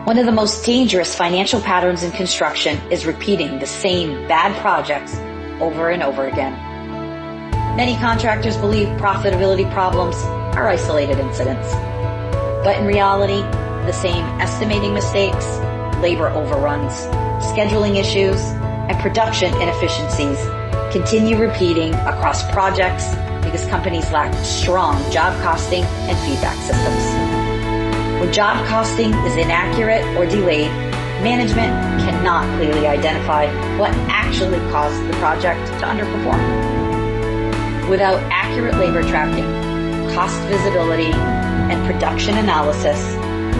One of the most dangerous financial patterns in construction is repeating the same bad projects over and over again. Many contractors believe profitability problems are isolated incidents. But in reality, the same estimating mistakes, labor overruns, scheduling issues, and production inefficiencies continue repeating across projects because companies lack strong job costing and feedback systems. When job costing is inaccurate or delayed, management cannot clearly identify what actually caused the project to underperform. Without accurate labor tracking, cost visibility, and production analysis,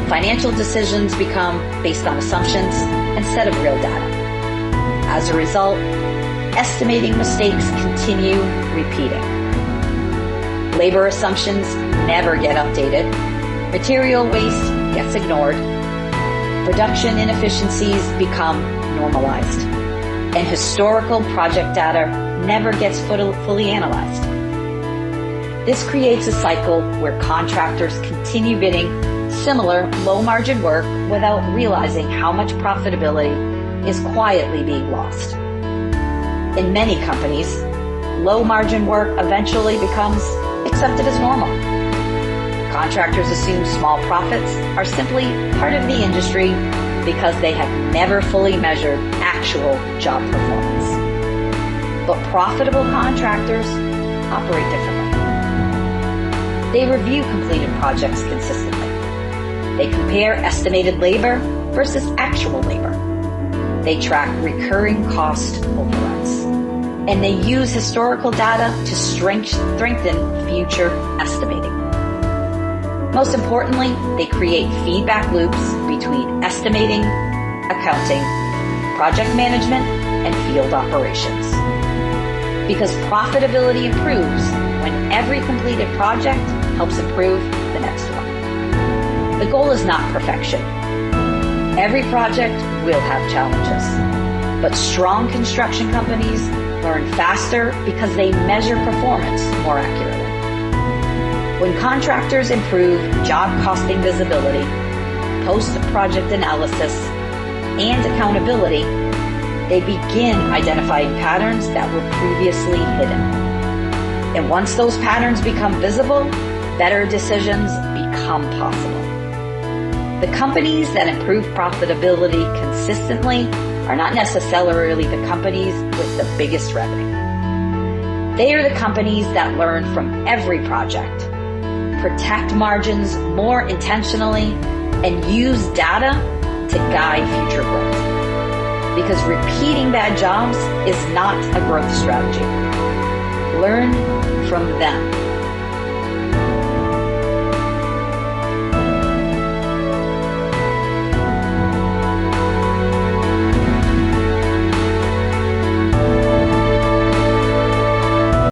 financial decisions become based on assumptions instead of real data. As a result, estimating mistakes continue repeating. Labor assumptions never get updated. Material waste gets ignored. Production inefficiencies become normalized. And historical project data never gets fully analyzed. This creates a cycle where contractors continue bidding similar low-margin work without realizing how much profitability is quietly being lost. In many companies, low-margin work eventually becomes accepted as normal. Contractors assume small profits are simply part of the industry because they have never fully measured actual job performance. But profitable contractors operate differently. They review completed projects consistently. They compare estimated labor versus actual labor. They track recurring cost overruns. And they use historical data to strengthen future estimating. Most importantly, they create feedback loops between estimating, accounting, project management, and field operations. Because profitability improves when every completed project helps improve the next one. The goal is not perfection. Every project will have challenges, but strong construction companies learn faster because they measure performance more accurately. When contractors improve job costing visibility, post-project analysis, and accountability, they begin identifying patterns that were previously hidden. And once those patterns become visible, better decisions become possible. The companies that improve profitability consistently are not necessarily the companies with the biggest revenue. They are the companies that learn from every project, protect margins more intentionally, and use data to guide future growth. Because repeating bad jobs is not a growth strategy. Learn from them.